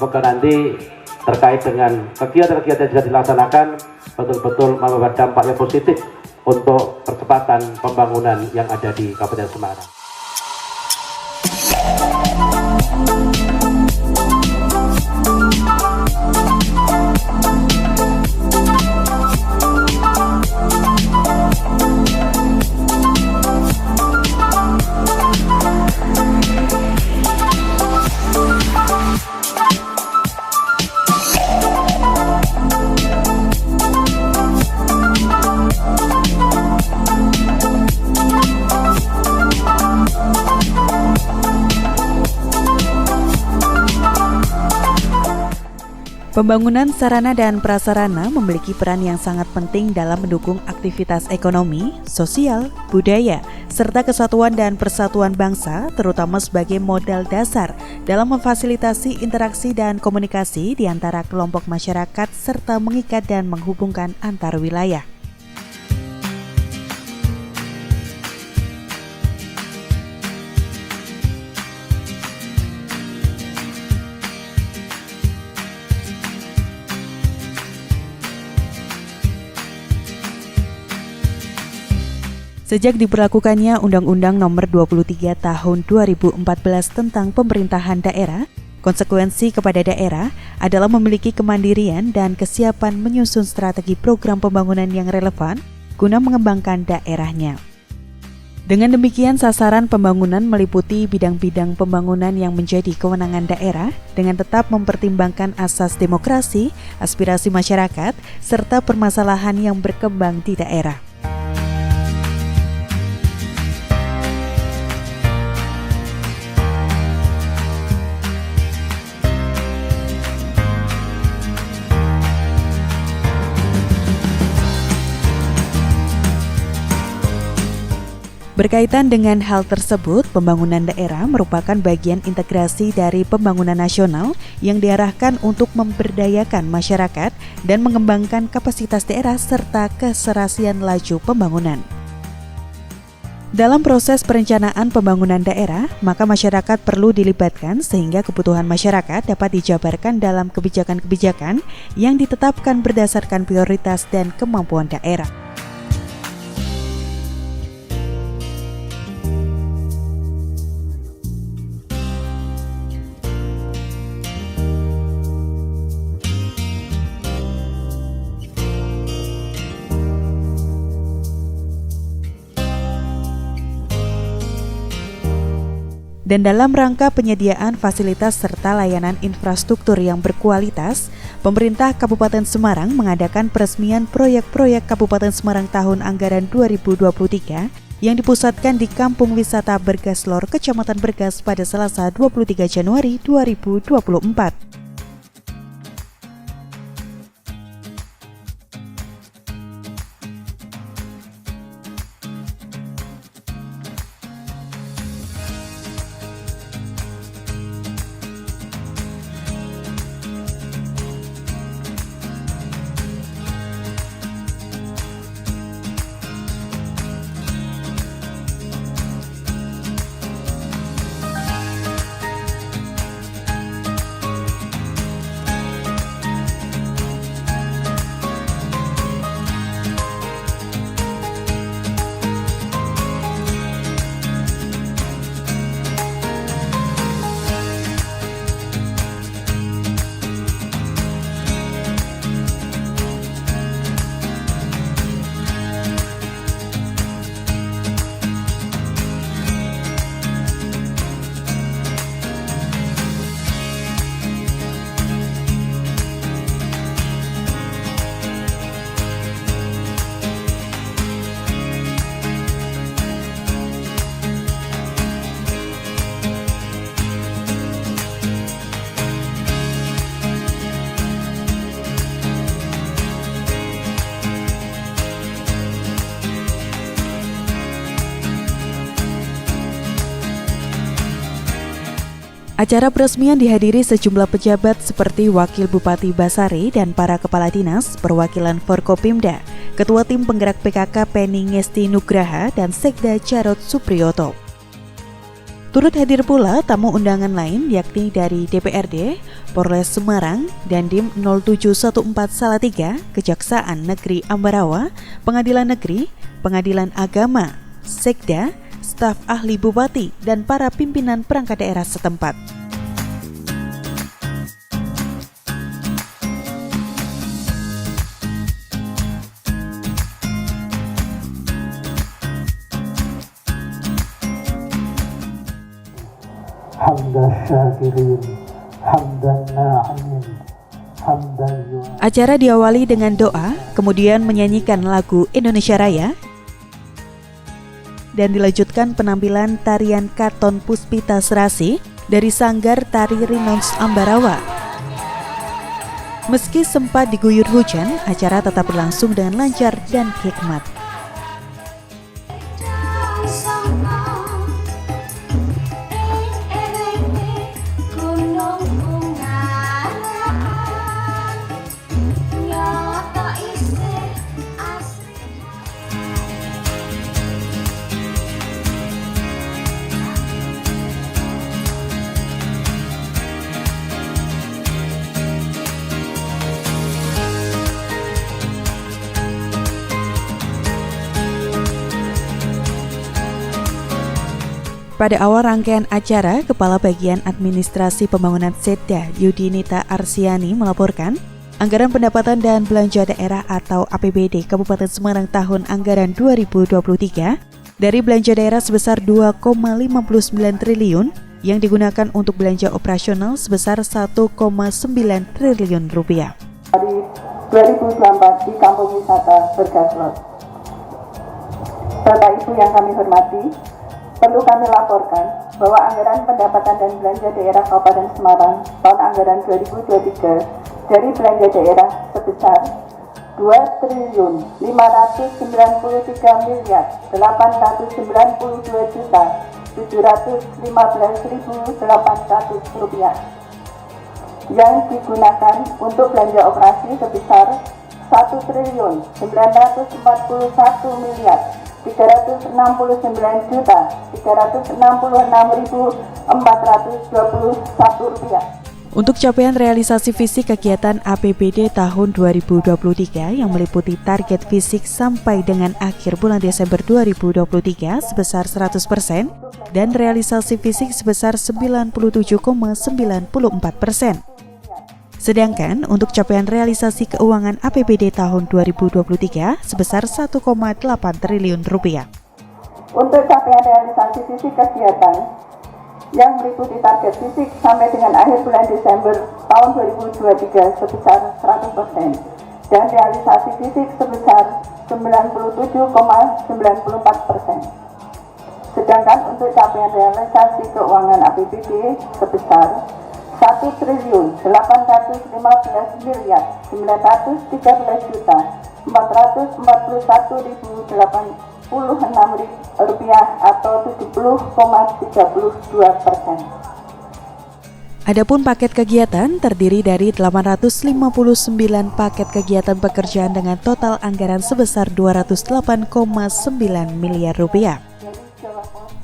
semoga nanti terkait dengan kegiatan-kegiatan yang sudah dilaksanakan betul-betul membawa dampak yang positif untuk percepatan pembangunan yang ada di Kabupaten Semarang. Pembangunan sarana dan prasarana memiliki peran yang sangat penting dalam mendukung aktivitas ekonomi, sosial, budaya, serta kesatuan dan persatuan bangsa, terutama sebagai modal dasar dalam memfasilitasi interaksi dan komunikasi di antara kelompok masyarakat serta mengikat dan menghubungkan antar wilayah. Sejak diberlakukannya Undang-Undang Nomor 23 Tahun 2014 tentang Pemerintahan Daerah, konsekuensi kepada daerah adalah memiliki kemandirian dan kesiapan menyusun strategi program pembangunan yang relevan guna mengembangkan daerahnya. Dengan demikian, sasaran pembangunan meliputi bidang-bidang pembangunan yang menjadi kewenangan daerah dengan tetap mempertimbangkan asas demokrasi, aspirasi masyarakat, serta permasalahan yang berkembang di daerah. Berkaitan dengan hal tersebut, pembangunan daerah merupakan bagian integrasi dari pembangunan nasional yang diarahkan untuk memberdayakan masyarakat dan mengembangkan kapasitas daerah serta keserasian laju pembangunan. Dalam proses perencanaan pembangunan daerah, maka masyarakat perlu dilibatkan sehingga kebutuhan masyarakat dapat dijabarkan dalam kebijakan-kebijakan yang ditetapkan berdasarkan prioritas dan kemampuan daerah. Dan dalam rangka penyediaan fasilitas serta layanan infrastruktur yang berkualitas, pemerintah Kabupaten Semarang mengadakan peresmian proyek-proyek Kabupaten Semarang tahun anggaran 2023 yang dipusatkan di Kampung Wisata Bergaslor, Kecamatan Bergas pada Selasa 23 Januari 2024. Acara peresmian dihadiri sejumlah pejabat seperti Wakil Bupati Basari dan para kepala dinas, perwakilan Forkopimda, Ketua Tim Penggerak PKK Penny Ngesti Nugraha, dan Sekda Jarod Supriyoto. Turut hadir pula tamu undangan lain yakni dari DPRD, Polres Semarang, Dandim 0714 Salatiga, Kejaksaan Negeri Ambarawa, Pengadilan Negeri, Pengadilan Agama, Sekda, staf ahli bupati, dan para pimpinan perangkat daerah setempat. Acara diawali dengan doa, kemudian menyanyikan lagu Indonesia Raya, dan dilanjutkan penampilan tarian Katon Puspita Serasi dari Sanggar Tari Rinons Ambarawa. Meski sempat diguyur hujan, acara tetap berlangsung dengan lancar dan hikmat. Pada awal rangkaian acara, Kepala Bagian Administrasi Pembangunan Setda Yudinita Arsiani melaporkan anggaran pendapatan dan belanja daerah atau APBD Kabupaten Semarang tahun anggaran 2023 dari belanja daerah sebesar 2,59 triliun yang digunakan untuk belanja operasional sebesar 1,9 triliun rupiah. Hari 2024 di Kampung Wisata Bergaslot. Bapak Ibu yang kami hormati, perlu kami laporkan bahwa anggaran pendapatan dan belanja daerah Kabupaten Semarang tahun anggaran 2023 dari belanja daerah sebesar 2.593.892.715.800 rupiah yang digunakan untuk belanja operasi sebesar 1.369.366.421 rupiah. Untuk capaian realisasi fisik kegiatan APBD tahun 2023 yang meliputi target fisik sampai dengan akhir bulan Desember 2023 sebesar 100% dan realisasi fisik sebesar 97,94%. Sedangkan untuk capaian realisasi keuangan APBD tahun 2023 sebesar 1,8 triliun rupiah. Untuk capaian realisasi fisik kegiatan yang meliputi target fisik sampai dengan akhir bulan Desember tahun 2023 sebesar 100% dan realisasi fisik sebesar 97,94%. Sedangkan untuk capaian realisasi keuangan APBD sebesar 1.815.441.086 rupiah atau 70,32%. Adapun paket kegiatan terdiri dari 859 paket kegiatan pekerjaan dengan total anggaran sebesar 208,9 miliar rupiah.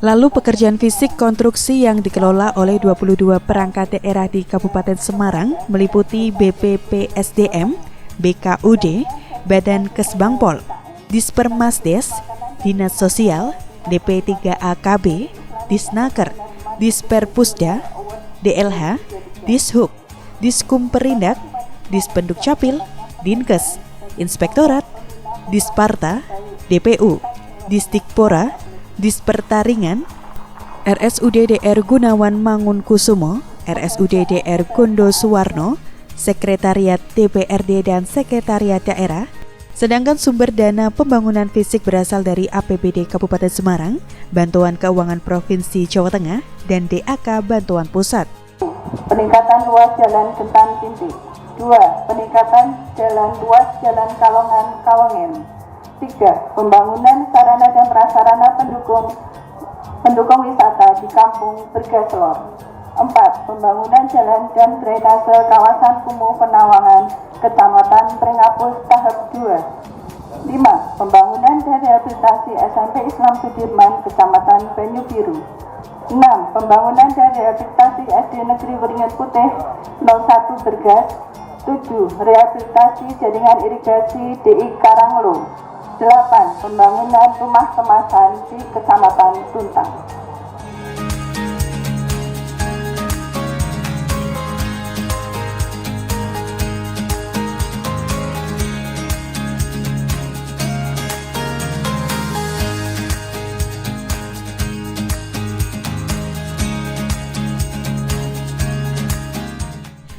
Lalu pekerjaan fisik konstruksi yang dikelola oleh 22 perangkat daerah di Kabupaten Semarang meliputi BPPSDM, BKUD, Badan Kesbangpol, Dispermasdes, Dinas Sosial, DP3AKB, Disnaker, Disperpusda, DLH, Dishub, Diskumperindak, Dispenduk Capil, Dinkes, Inspektorat, Disparta, DPU, Disdikpora, Dispertaringan, RSUD DR Gunawan Mangunkusumo, RSUD DR Gondo Suwarno, Sekretariat DPRD dan Sekretariat Daerah. Sedangkan sumber dana pembangunan fisik berasal dari APBD Kabupaten Semarang, Bantuan Keuangan Provinsi Jawa Tengah, dan DAK Bantuan Pusat. Peningkatan luas jalan Gentan Pinti. 2. Peningkatan jalan luas jalan Kalongan Kawangen. 3. Pembangunan sarana dan prasarana pendukung wisata di Kampung Bergaslor. 4. Pembangunan jalan dan drainase kawasan kumuh Penawangan, Kecamatan Pringapus tahap 2. 5. Pembangunan dan rehabilitasi SMP Islam Sudirman, Kecamatan Banyu Biru. 6. Pembangunan dan rehabilitasi SD Negeri Waringin Putih 01 Bergas. 7. Rehabilitasi jaringan irigasi DI Karanglo. 8. Pembangunan rumah kemasan di Kecamatan Tuntang.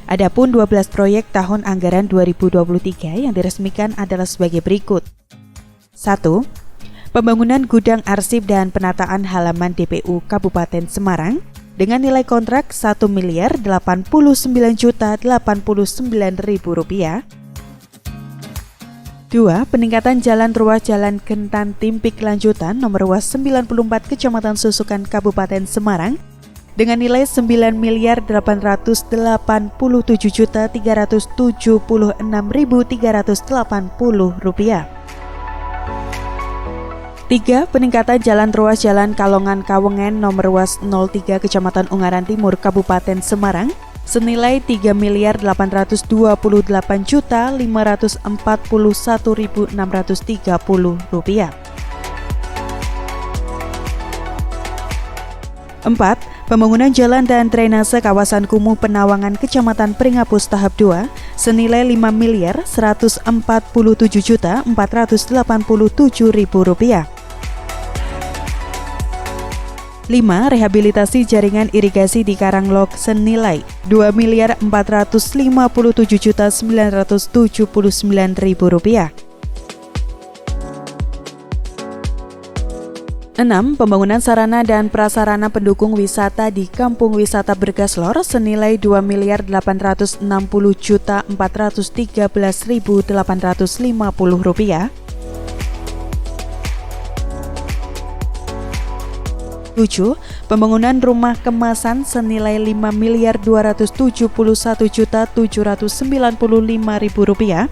Adapun 12 proyek tahun anggaran 2023 yang diresmikan adalah sebagai berikut. 1. Pembangunan gudang arsip dan penataan halaman DPU Kabupaten Semarang dengan nilai kontrak Rp1.089.089.000. 2. Peningkatan jalan ruas Jalan Kentan Timpik Lanjutan nomor ruas 94 Kecamatan Susukan Kabupaten Semarang dengan nilai Rp9.387.376.380. 3. Peningkatan jalan ruas Jalan Kalongan Kawengen nomor ruas 03 Kecamatan Ungaran Timur Kabupaten Semarang senilai Rp3.828.541.630. 4. Pembangunan jalan dan drainase kawasan kumuh Penawangan Kecamatan Pringapus tahap 2 senilai Rp5.147.487.000. 5. Rehabilitasi jaringan irigasi di Karanglok senilai Rp2.457.979.000. 6. Pembangunan sarana dan prasarana pendukung wisata di Kampung Wisata Bergaslor senilai Rp2.460.413.850. 7. Pembangunan rumah kemasan senilai Rp5.271.795.000.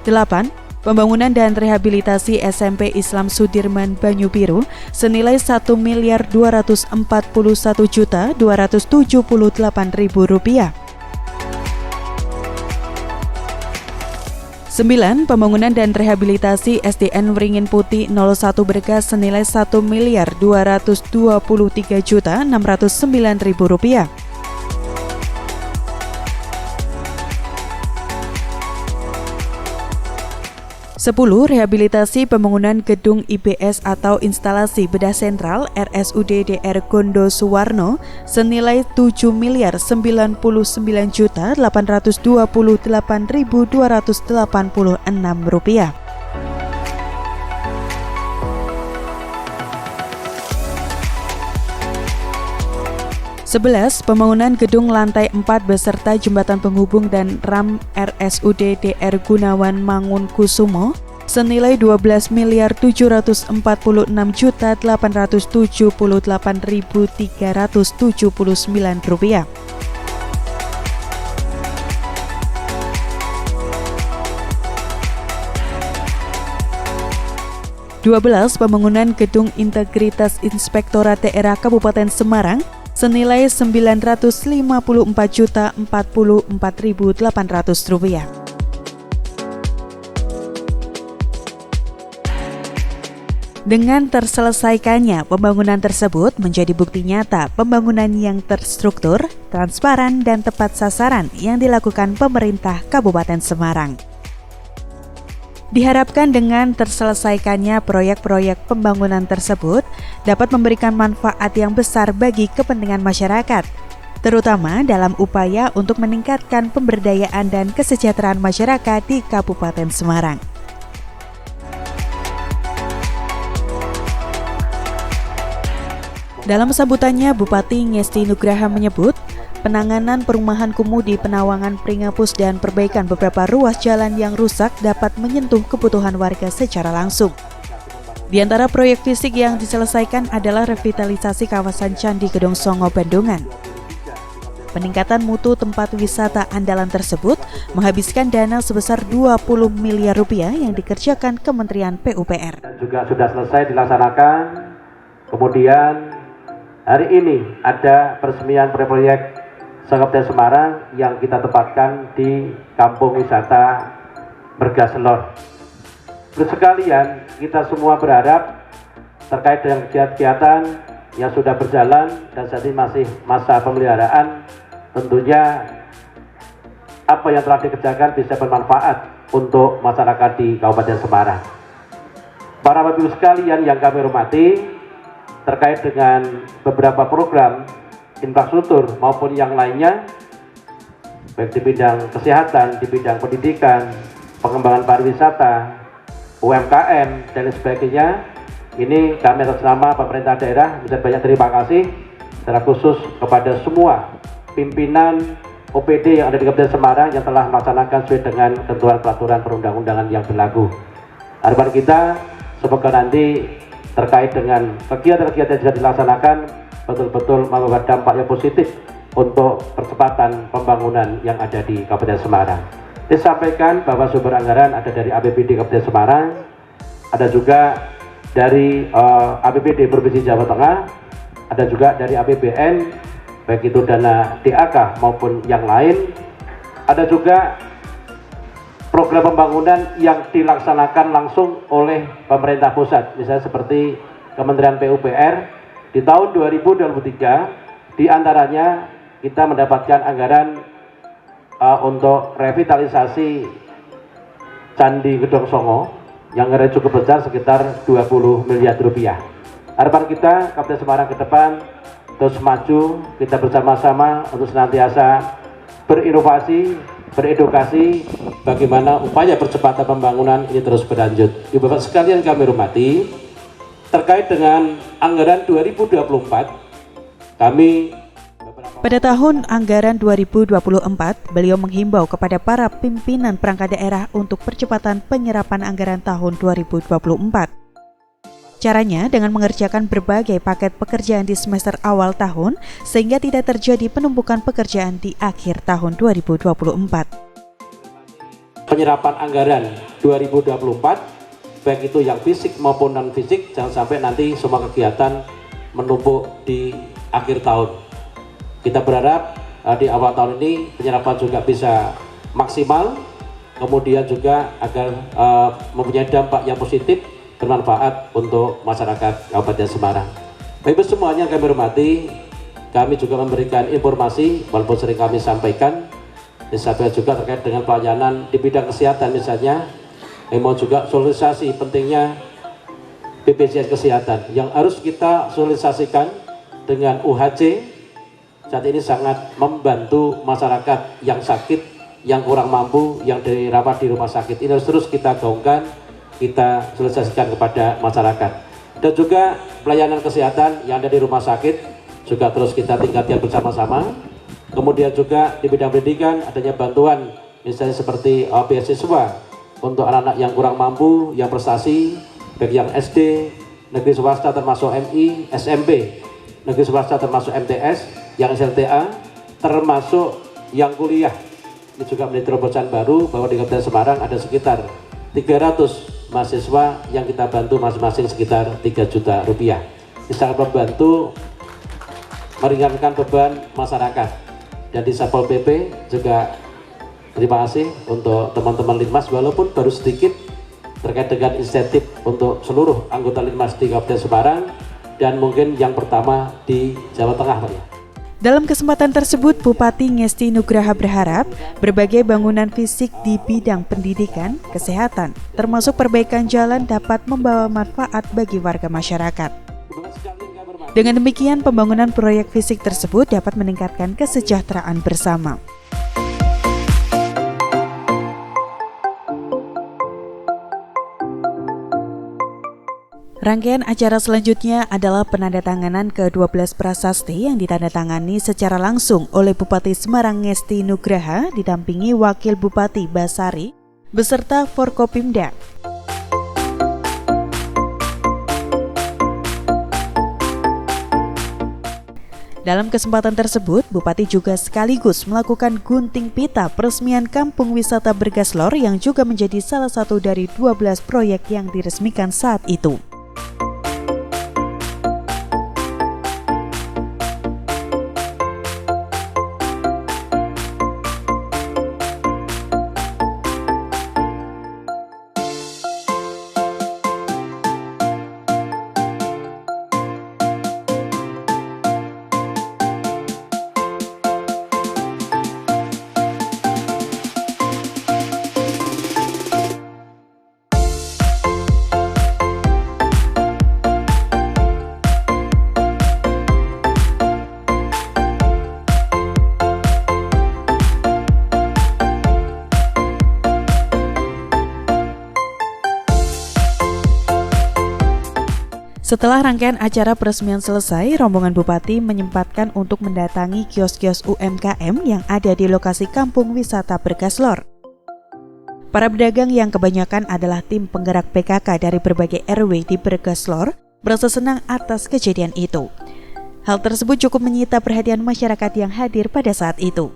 8. Pembangunan dan rehabilitasi SMP Islam Sudirman Banyu Biru senilai Rp1.241.278.000. 9. Pembangunan dan rehabilitasi SDN Waringin Putih 01 Bergas senilai Rp1.223.609.000. 10. Rehabilitasi pembangunan gedung IBS atau instalasi bedah sentral RSUD DR Gondo Suwarno senilai Rp7.929.828.286. 11. Pembangunan gedung lantai 4 beserta jembatan penghubung dan RAM RSUD DR Gunawan Mangunkusumo senilai Rp12.748.379. 12. Pembangunan gedung integritas Inspektorat Daerah Kabupaten Semarang senilai Rp954.044.800. Dengan terselesaikannya pembangunan tersebut menjadi bukti nyata pembangunan yang terstruktur, transparan, dan tepat sasaran yang dilakukan pemerintah Kabupaten Semarang. Diharapkan dengan terselesaikannya proyek-proyek pembangunan tersebut dapat memberikan manfaat yang besar bagi kepentingan masyarakat, terutama dalam upaya untuk meningkatkan pemberdayaan dan kesejahteraan masyarakat di Kabupaten Semarang. Dalam sambutannya, Bupati Ngesti Nugraha menyebut, penanganan perumahan kumuh di Penawangan Pringapus dan perbaikan beberapa ruas jalan yang rusak dapat menyentuh kebutuhan warga secara langsung. Di antara proyek fisik yang diselesaikan adalah revitalisasi kawasan Candi Gedong Songo Bandungan. Peningkatan mutu tempat wisata andalan tersebut menghabiskan dana sebesar 20 miliar rupiah yang dikerjakan Kementerian PUPR. Juga sudah selesai dilaksanakan. Kemudian hari ini ada peresmian proyek Kabupaten Semarang yang kita tempatkan di Kampung Wisata Mergaselor. Sekalian, kita semua berharap terkait dengan kegiatan yang sudah berjalan dan saat ini masih masa pemeliharaan, tentunya apa yang telah dikerjakan bisa bermanfaat untuk masyarakat di Kabupaten Semarang. Para Bapak Ibu sekalian yang kami hormati, terkait dengan beberapa program infrastruktur maupun yang lainnya, baik di bidang kesehatan, di bidang pendidikan, pengembangan pariwisata, UMKM, dan sebagainya, ini kami atas nama pemerintah daerah bisa banyak terima kasih secara khusus kepada semua pimpinan OPD yang ada di Kabupaten Semarang yang telah melaksanakan sesuai dengan ketentuan peraturan perundang-undangan yang berlaku. Harapan kita semoga nanti terkait dengan kegiatan-kegiatan yang sudah dilaksanakan betul-betul membawa dampak yang positif untuk percepatan pembangunan yang ada di Kabupaten Semarang. Disampaikan bahwa sumber anggaran ada dari APBD Kabupaten Semarang, ada juga dari APBD Provinsi Jawa Tengah, ada juga dari APBN, baik itu dana DAK maupun yang lain, ada juga program pembangunan yang dilaksanakan langsung oleh pemerintah pusat, misalnya seperti Kementerian PUPR. Di tahun 2023, diantaranya kita mendapatkan anggaran untuk revitalisasi Candi Gedong Songo yang nilai cukup besar sekitar 20 miliar rupiah. Harapan kita Kabupaten Semarang ke depan terus maju, kita bersama-sama untuk senantiasa berinovasi, beredukasi bagaimana upaya percepatan pembangunan ini terus berlanjut. Ibu Bapak sekalian kami hormati, terkait dengan anggaran 2024, kami pada tahun anggaran 2024, beliau menghimbau kepada para pimpinan perangkat daerah untuk percepatan penyerapan anggaran tahun 2024. Caranya dengan mengerjakan berbagai paket pekerjaan di semester awal tahun sehingga tidak terjadi penumpukan pekerjaan di akhir tahun 2024. Penyerapan anggaran 2024, baik itu yang fisik maupun non-fisik, jangan sampai nanti semua kegiatan menumpuk di akhir tahun. Kita berharap di awal tahun ini penyerapan juga bisa maksimal, kemudian juga agar mempunyai dampak yang positif, bermanfaat untuk masyarakat Kabupaten Semarang. Bapak Ibu semuanya kami hormati, kami juga memberikan informasi, walaupun sering kami sampaikan, disampaikan juga terkait dengan pelayanan di bidang kesehatan misalnya, mau juga sosialisasi pentingnya BPJS Kesehatan yang harus kita sosialisasikan dengan UHC. Saat ini sangat membantu masyarakat yang sakit, yang kurang mampu, yang dirawat di rumah sakit. Ini harus terus kita gaungkan, kita sosialisasikan kepada masyarakat. Dan juga pelayanan kesehatan yang ada di rumah sakit juga terus kita tingkatkan bersama-sama. Kemudian juga di bidang pendidikan adanya bantuan misalnya seperti beasiswa untuk anak-anak yang kurang mampu, yang prestasi, baik yang SD, negeri swasta termasuk MI, SMP, negeri swasta termasuk MTS, yang SLTA, termasuk yang kuliah. Ini juga menjadi terobosan baru bahwa di Kabupaten Semarang ada sekitar 300 mahasiswa yang kita bantu masing-masing sekitar 3 juta rupiah. Ini sangat membantu meringankan beban masyarakat. Dan di Satpol PP juga terima kasih untuk teman-teman Linmas, walaupun baru sedikit terkait dengan insentif untuk seluruh anggota Linmas di Kabupaten Semarang dan mungkin yang pertama di Jawa Tengah, Pak ya. Dalam kesempatan tersebut, Bupati Ngesti Nugraha berharap berbagai bangunan fisik di bidang pendidikan, kesehatan, termasuk perbaikan jalan dapat membawa manfaat bagi warga masyarakat. Dengan demikian, pembangunan proyek fisik tersebut dapat meningkatkan kesejahteraan bersama. Rangkaian acara selanjutnya adalah penandatanganan ke-12 prasasti yang ditandatangani secara langsung oleh Bupati Semarang Ngesti Nugraha didampingi Wakil Bupati Basari beserta Forkopimda. Dalam kesempatan tersebut, Bupati juga sekaligus melakukan gunting pita peresmian Kampung Wisata Bergaslor yang juga menjadi salah satu dari 12 proyek yang diresmikan saat itu. Setelah rangkaian acara peresmian selesai, rombongan Bupati menyempatkan untuk mendatangi kios-kios UMKM yang ada di lokasi Kampung Wisata Bergaslor. Para pedagang yang kebanyakan adalah tim penggerak PKK dari berbagai RW di Bergaslor merasa senang atas kejadian itu. Hal tersebut cukup menyita perhatian masyarakat yang hadir pada saat itu.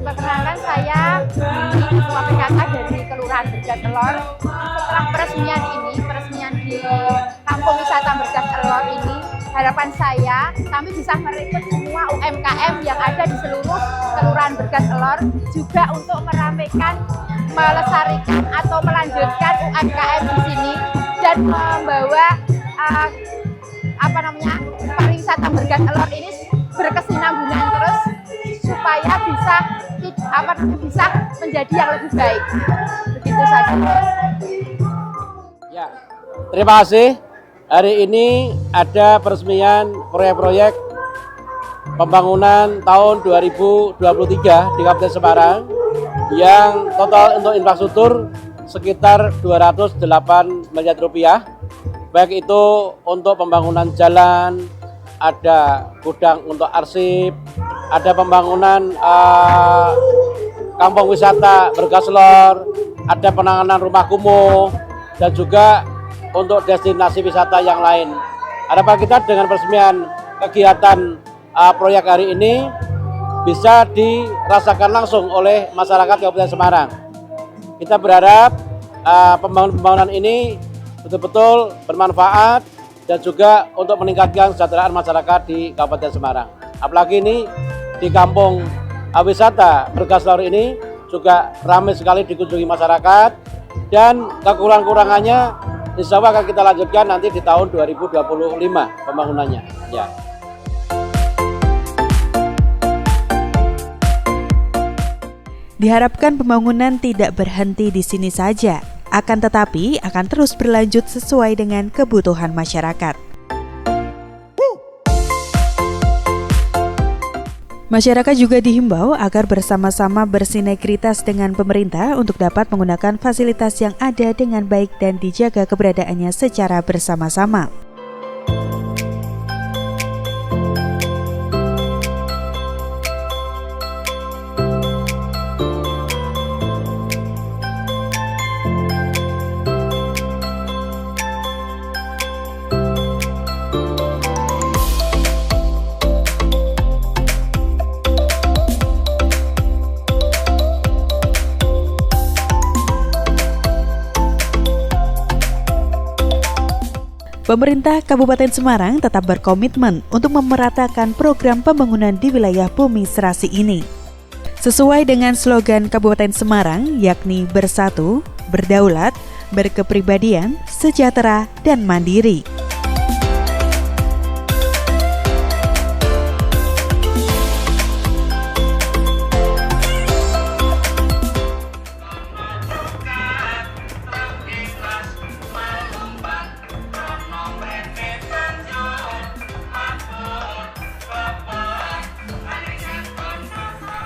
Perkenalkan, saya Ketua PKK dari Kelurahan Bergaslor. Setelah peresmian di Kampung Wisata Bergaslor ini, harapan saya kami bisa merekrut semua UMKM yang ada di seluruh Kelurahan Bergaslor juga untuk meramaikan, melestarikan atau melanjutkan UMKM di sini dan membawa pariwisata Bergaslor ini berkesinambungan terus supaya bisa menjadi yang lebih baik. Begitu saja. Ya, terima kasih. Hari ini ada peresmian proyek-proyek pembangunan tahun 2023 di Kabupaten Semarang yang total untuk infrastruktur sekitar 208 miliar rupiah. Baik itu untuk pembangunan jalan, ada gudang untuk arsip, ada pembangunan kampung wisata Bergaslor, ada penanganan rumah kumuh, dan juga untuk destinasi wisata yang lain. Harapan kita dengan peresmian kegiatan proyek hari ini bisa dirasakan langsung oleh masyarakat Kabupaten Semarang. Kita berharap pembangunan ini betul-betul bermanfaat dan juga untuk meningkatkan kesejahteraan masyarakat di Kabupaten Semarang. Apalagi ini di kampung wisata Bergaslor ini juga ramai sekali dikunjungi masyarakat dan kekurangan-kurangannya insya Allah akan kita lanjutkan nanti di tahun 2025 pembangunannya. Ya. Diharapkan pembangunan tidak berhenti di sini saja, akan tetapi akan terus berlanjut sesuai dengan kebutuhan masyarakat. Masyarakat juga dihimbau agar bersama-sama bersinergitas dengan pemerintah untuk dapat menggunakan fasilitas yang ada dengan baik dan dijaga keberadaannya secara bersama-sama. Pemerintah Kabupaten Semarang tetap berkomitmen untuk memeratakan program pembangunan di wilayah Bumi Serasi ini. Sesuai dengan slogan Kabupaten Semarang, yakni bersatu, berdaulat, berkepribadian, sejahtera, dan mandiri.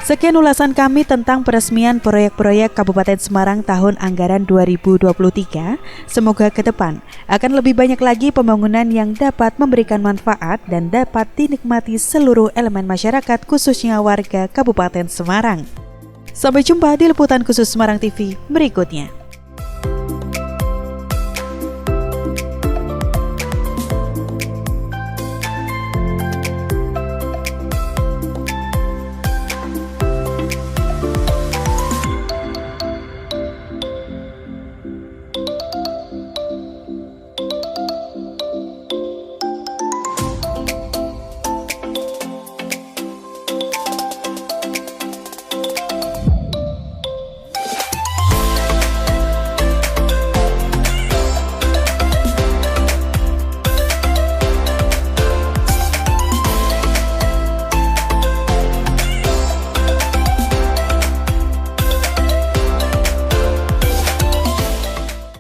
Sekian ulasan kami tentang peresmian proyek-proyek Kabupaten Semarang tahun anggaran 2023. Semoga ke depan akan lebih banyak lagi pembangunan yang dapat memberikan manfaat dan dapat dinikmati seluruh elemen masyarakat, khususnya warga Kabupaten Semarang. Sampai jumpa di liputan khusus Semarang TV berikutnya.